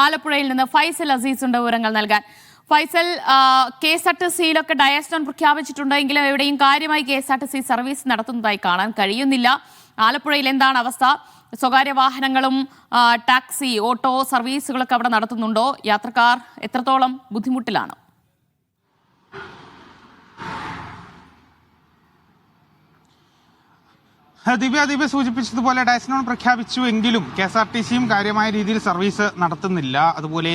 ആലപ്പുഴയിൽ നിന്ന് ഫൈസൽ അസീസ് ഉണ്ട് വിവരങ്ങൾ നൽകാൻ. ഫൈസൽ, KSRTCയിലൊക്കെ ഡയസ്നോൺ പ്രഖ്യാപിച്ചിട്ടുണ്ടെങ്കിലും എവിടെയും കാര്യമായി KSRTC സർവീസ് നടത്തുന്നതായി കാണാൻ കഴിയുന്നില്ല. ആലപ്പുഴയിൽ എന്താണ് അവസ്ഥ? സ്വകാര്യ വാഹനങ്ങളും ടാക്സി, ഓട്ടോ സർവീസുകളൊക്കെ അവിടെ നടത്തുന്നുണ്ടോ? യാത്രക്കാർ എത്രത്തോളം ബുദ്ധിമുട്ടിലാണ്? ദിവ്യ സൂചിപ്പിച്ചതുപോലെ ഡയസ്നോൺ പ്രഖ്യാപിച്ചു എങ്കിലും KSRTCയും കാര്യമായ രീതിയിൽ സർവീസ് നടത്തുന്നില്ല. അതുപോലെ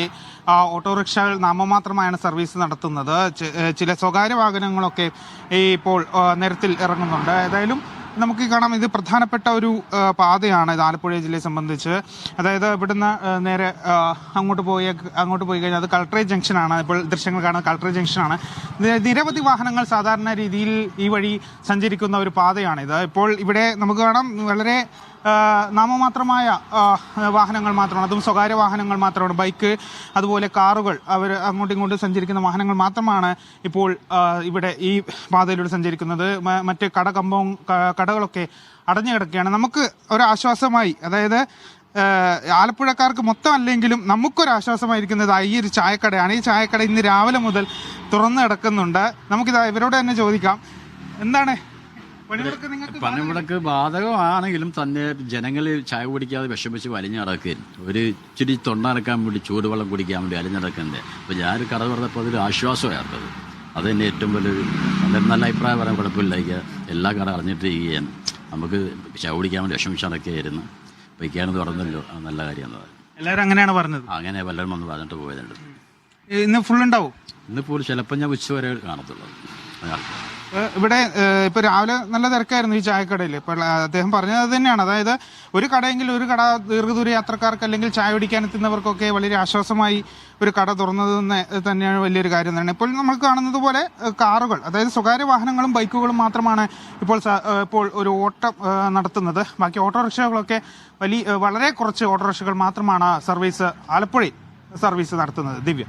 ഓട്ടോറിക്ഷകൾ നാമമാത്രമായാണ് സർവീസ് നടത്തുന്നത്. ചില സ്വകാര്യ വാഹനങ്ങളൊക്കെ ഇപ്പോൾ നിരത്തിൽ ഇറങ്ങുന്നുണ്ട്. ഏതായാലും നമുക്ക് കാണാം, ഇത് പ്രധാനപ്പെട്ട ഒരു പാതയാണ് ഇത് ആലപ്പുഴ ജില്ലയെ സംബന്ധിച്ച്. അതായത് ഇവിടുന്ന് നേരെ അങ്ങോട്ട് പോയി കഴിഞ്ഞാൽ അത് കളക്ടറേറ്റ് ജംഗ്ഷനാണ്. ഇപ്പോൾ ദൃശ്യങ്ങൾ കാണുന്നത് കളക്ടറേറ്റ് ജംഗ്ഷനാണ്. നിരവധി വാഹനങ്ങൾ സാധാരണ രീതിയിൽ ഈ വഴി സഞ്ചരിക്കുന്ന ഒരു പാതയാണിത്. ഇപ്പോൾ ഇവിടെ നമുക്ക് കാണാം, വളരെ നാമമാത്രമായ വാഹനങ്ങൾ മാത്രമാണ്, അതും സ്വകാര്യ വാഹനങ്ങൾ മാത്രമാണ്. ബൈക്ക്, അതുപോലെ കാറുകൾ, അവർ അങ്ങോട്ടും ഇങ്ങോട്ടും സഞ്ചരിക്കുന്ന വാഹനങ്ങൾ മാത്രമാണ് ഇപ്പോൾ ഇവിടെ ഈ പാതയിലൂടെ സഞ്ചരിക്കുന്നത്. മറ്റ് കടകളൊക്കെ അടഞ്ഞു കിടക്കുകയാണ്. നമുക്ക് ഒരാശ്വാസമായി, അതായത് ആലപ്പുഴക്കാർക്ക് മൊത്തം അല്ലെങ്കിലും നമുക്കൊരാശ്വാസമായിരിക്കുന്നത് ഈ ഒരു ചായക്കടയാണ്. ഈ ചായക്കട ഇന്ന് രാവിലെ മുതൽ തുറന്നു കിടക്കുന്നുണ്ട്. നമുക്കിത് ഇവരോട് തന്നെ ചോദിക്കാം, എന്താണ് പണിമുടക്ക് ബാധകമാണെങ്കിലും തന്നെ ജനങ്ങൾ ചായ കുടിക്കാതെ വിഷമിച്ച് വലിഞ്ഞു നടക്കുകയും ഒരു ഇച്ചിരി തൊണ്ടനക്കാൻ വേണ്ടി ചൂടുവെള്ളം കുടിക്കാൻ വേണ്ടി അലിഞ്ഞടക്കുന്നത്. അപ്പോൾ ഞാനൊരു കട പറഞ്ഞപ്പോൾ അതൊരു ആശ്വാസമായിരുന്നത്. അത് തന്നെ ഏറ്റവും വലിയൊരു നല്ല അഭിപ്രായം പറയാൻ കുഴപ്പമില്ല. എല്ലാ കട അറിഞ്ഞിട്ട് ചെയ്യുകയാണ്. നമുക്ക് ചായ കുടിക്കാൻ വേണ്ടി വിഷമിച്ച് നടക്കുകയായിരുന്നു. അപ്പോൾ ഇക്കാണ് തുറന്നല്ലോ, അത് നല്ല കാര്യമാണ്. എല്ലാവരും അങ്ങനെയാണ് പറഞ്ഞത്. അങ്ങനെ പലരും വന്ന് പറഞ്ഞിട്ട് പോയതുണ്ട്. ഇന്ന് ഫുൾ ഉണ്ടാവും? ഇന്ന് ഫുൾ ചിലപ്പോൾ ഞാൻ ഉച്ചവരെ കാണത്തുള്ളൂ. ഇവിടെ ഇപ്പൊ രാവിലെ നല്ല തിരക്കായിരുന്നു ഈ ചായക്കടയിൽ. ഇപ്പൊ അദ്ദേഹം പറഞ്ഞത് തന്നെയാണ്, അതായത് ഒരു ദീർഘദൂര യാത്രക്കാർക്ക് അല്ലെങ്കിൽ ചായ കുടിക്കാൻ എത്തുന്നവർക്കൊക്കെ വളരെ ആശ്വാസമായി ഒരു കട തുറന്നത് തന്നെയാണ് വലിയൊരു കാര്യം തന്നെ. ഇപ്പോൾ നമ്മൾ കാണുന്നത് പോലെ കാറുകൾ, അതായത് സ്വകാര്യ വാഹനങ്ങളും ബൈക്കുകളും മാത്രമാണ് ഇപ്പോൾ ഒരു ഓട്ടം നടത്തുന്നത്. ബാക്കി ഓട്ടോറിക്ഷകളൊക്കെ വളരെ കുറച്ച് ഓട്ടോറിക്ഷകൾ മാത്രമാണ് ആലപ്പുഴയിൽ സർവീസ് നടത്തുന്നത്. ദിവ്യ.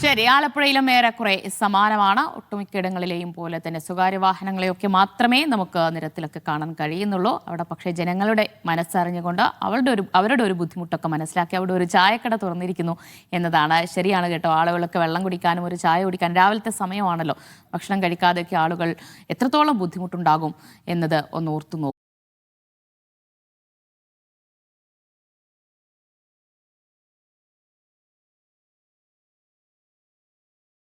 ശരി, ആലപ്പുഴയിലും ഏറെക്കുറെ സമാനമാണ്. ഒട്ടുമിക്കയിടങ്ങളിലെയും പോലെ തന്നെ സ്വകാര്യ വാഹനങ്ങളെയൊക്കെ മാത്രമേ നമുക്ക് നിരത്തിലൊക്കെ കാണാൻ കഴിയുന്നുള്ളൂ. അവിടെ പക്ഷേ ജനങ്ങളുടെ മനസ്സറിഞ്ഞുകൊണ്ട് അവരുടെ ഒരു ബുദ്ധിമുട്ടൊക്കെ മനസ്സിലാക്കി അവിടെ ഒരു ചായക്കട തുറന്നിരിക്കുന്നു എന്നതാണ്. ശരിയാണ് കേട്ടോ, ആളുകളൊക്കെ വെള്ളം കുടിക്കാനും ഒരു ചായ കുടിക്കാനും രാവിലത്തെ സമയമാണല്ലോ, ഭക്ഷണം കഴിക്കാതെയൊക്കെ ആളുകൾ എത്രത്തോളം ബുദ്ധിമുട്ടുണ്ടാകും എന്നത് ഒന്ന് ഓർത്തു നോക്കും.